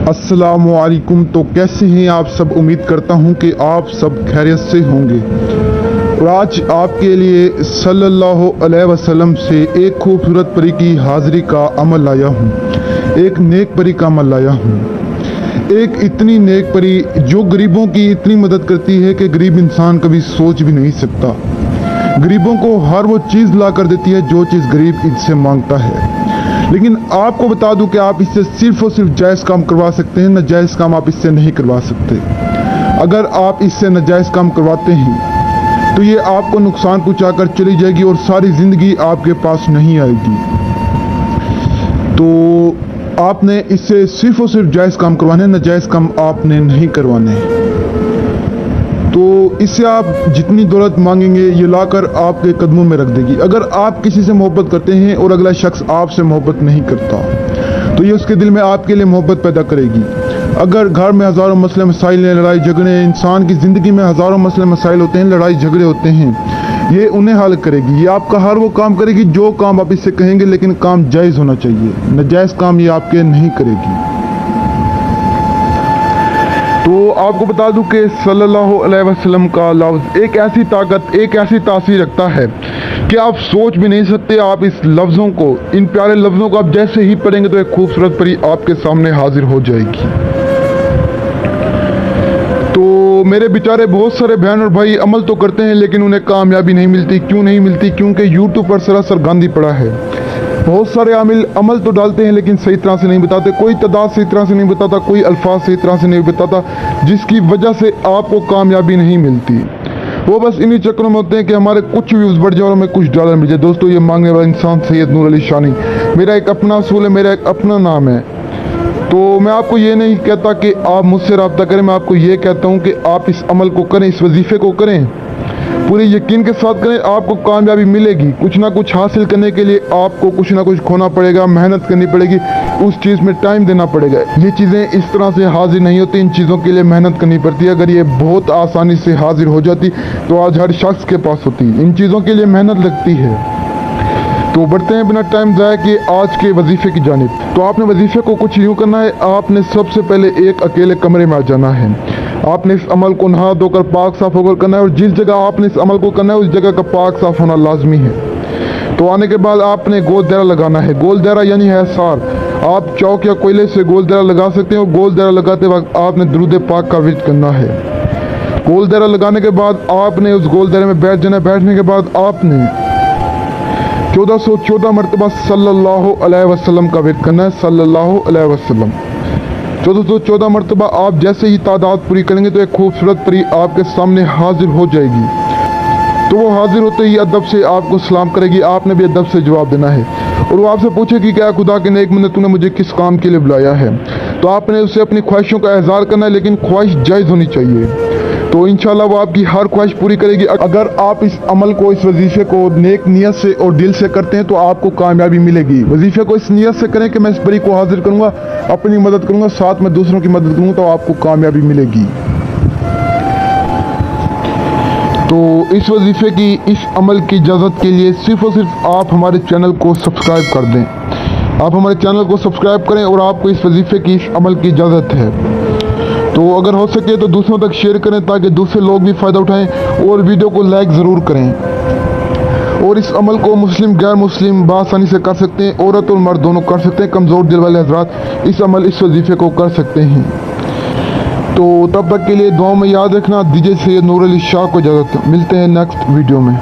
अस्सलामुअलैकुम। तो कैसे हैं आप सब? उम्मीद करता हूं कि आप सब खैरियत से होंगे। और आज आपके लिए सल्लल्लाहु अलैहि वसल्लम से एक खूबसूरत परी की हाजिरी का अमल लाया हूं, एक नेक परी का अमल लाया हूं। एक इतनी नेक परी जो गरीबों की इतनी मदद करती है कि गरीब इंसान कभी सोच भी नहीं सकता। गरीबों को हर वो चीज़ ला कर देती है जो चीज़ गरीब इनसे मांगता है। लेकिन आपको बता दूं कि आप इससे सिर्फ और सिर्फ जायज़ काम करवा सकते हैं, नाजायज़ काम आप इससे नहीं करवा सकते। अगर आप इससे नाजायज़ काम करवाते हैं तो ये आपको नुकसान पहुंचाकर चली जाएगी और सारी ज़िंदगी आपके पास नहीं आएगी। तो आपने इससे सिर्फ और सिर्फ जायज़ काम करवाने, नाजायज़ काम आपने नहीं करवाने। तो इससे आप जितनी दौलत मांगेंगे ये लाकर आपके कदमों में रख देगी। अगर आप किसी से मोहब्बत करते हैं और अगला शख्स आपसे मोहब्बत नहीं करता तो ये उसके दिल में आपके लिए मोहब्बत पैदा करेगी। अगर घर में हज़ारों मसले मसाइल हैं, लड़ाई झगड़े, इंसान की ज़िंदगी में हज़ारों मसले मसाइल होते हैं, लड़ाई झगड़े होते हैं, ये उन्हें हल करेगी। ये आपका हर वो काम करेगी जो काम आप इससे कहेंगे, लेकिन काम जायज़ होना चाहिए। नाजायज़ काम ये आपके नहीं करेगी। तो आपको बता दूं कि सल्लल्लाहु अलैहि वसल्लम का लफ्ज़ एक ऐसी ताकत, एक ऐसी तासीर रखता है कि आप सोच भी नहीं सकते। आप इस लफ्ज़ों को, इन प्यारे लफ्ज़ों को आप जैसे ही पढ़ेंगे तो एक खूबसूरत परी आपके सामने हाजिर हो जाएगी। तो मेरे बेचारे बहुत सारे बहन और भाई अमल तो करते हैं लेकिन उन्हें कामयाबी नहीं मिलती। क्यों नहीं मिलती? क्योंकि यूट्यूब पर सरासर गांधी पड़ा है। बहुत सारे अमल तो डालते हैं लेकिन सही तरह से नहीं बताते, कोई तादाद सही तरह से नहीं बताता, कोई अल्फाज सही तरह से नहीं बताता, जिसकी वजह से आपको कामयाबी नहीं मिलती। वो बस इन्हीं चक्करों में होते हैं कि हमारे कुछ व्यूज़ बढ़ जाए और हमें कुछ डॉलर मिल जाए। दोस्तों, ये मांगने वाला इंसान सैयद नूर अली शानी, मेरा एक अपना असूल है, मेरा एक अपना नाम है। तो मैं आपको ये नहीं कहता कि आप मुझसे रब्ता करें, मैं आपको ये कहता हूँ कि आप इस अमल को करें, इस वजीफे को करें, पूरे यकीन के साथ करें, आपको कामयाबी मिलेगी। कुछ ना कुछ हासिल करने के लिए आपको कुछ ना कुछ खोना पड़ेगा, मेहनत करनी पड़ेगी, उस चीज़ में टाइम देना पड़ेगा। ये चीज़ें इस तरह से हाजिर नहीं होती, इन चीज़ों के लिए मेहनत करनी पड़ती है। अगर ये बहुत आसानी से हाजिर हो जाती तो आज हर शख्स के पास होती। इन चीज़ों के लिए मेहनत लगती है। तो बढ़ते हैं बिना टाइम ज़ाया कि आज के वजीफे की जानिब। तो आपने वजीफे को कुछ यूँ करना है, आपने सबसे पहले एक अकेले कमरे में आ जाना है। आपने इस अमल को नहा धोकर पाक साफ होकर करना है और जिस जगह आपने इस अमल को करना है उस जगह का पाक साफ होना लाजमी है। तो आने के बाद आपने गोल दायरा लगाना है। गोल दायरा यानी है सार। आप चौक या कोयले से गोल दायरा लगा सकते हैं और गोल दायरा लगाते वक्त आपने दुरूद पाक का विर्द करना है। गोल दायरा लगाने के बाद आपने उस गोल दायरे में बैठ जाना। बैठने के बाद आपने 1414 मरतबा सल्लल्लाहु अलैहि वसल्लम का विर्द करना है। सल्लल्लाहु अलैहि वसल्लम 1414 मरतबा आप जैसे ही तादाद पूरी करेंगे तो एक खूबसूरत परी आपके सामने हाजिर हो जाएगी। तो वो हाजिर होते ही अदब से आपको सलाम करेगी, आपने भी अदब से जवाब देना है और वो आपसे पूछेगी क्या खुदा के नेक बंदे तूने मुझे किस काम के लिए बुलाया है। तो आपने उससे अपनी ख्वाहिशों का इजहार करना है, लेकिन ख्वाहिश जायज़ होनी चाहिए। तो इंशाल्लाह वो आपकी हर ख्वाहिश पूरी करेगी। अगर आप इस अमल को, इस वजीफे को नेक नियत से और दिल से करते हैं तो आपको कामयाबी मिलेगी। वजीफे को इस नियत से करें कि मैं इस परी को हाजिर करूँगा, अपनी मदद करूँगा, साथ में दूसरों की मदद करूँगा, तो आपको कामयाबी मिलेगी। तो इस वजीफे की, इस अमल की इजाज़त के लिए सिर्फ और सिर्फ आप हमारे चैनल को सब्सक्राइब कर दें। आप हमारे चैनल को सब्सक्राइब करें और आपको इस वजीफे की, इस अमल की इजाज़त है। तो अगर हो सके तो दूसरों तक शेयर करें ताकि दूसरे लोग भी फ़ायदा उठाएं और वीडियो को लाइक ज़रूर करें। और इस अमल को मुस्लिम गैर मुस्लिम बआसानी से कर सकते हैं, औरत और मर्द दोनों कर सकते हैं। कमज़ोर दिल वाले हज़रात इस अमल, इस वजीफे को कर सकते हैं। तो तब तक के लिए दुआ में याद रखना। दीजिए सैयद नूर अली शाह को इजाज़त। मिलते हैं नेक्स्ट वीडियो में।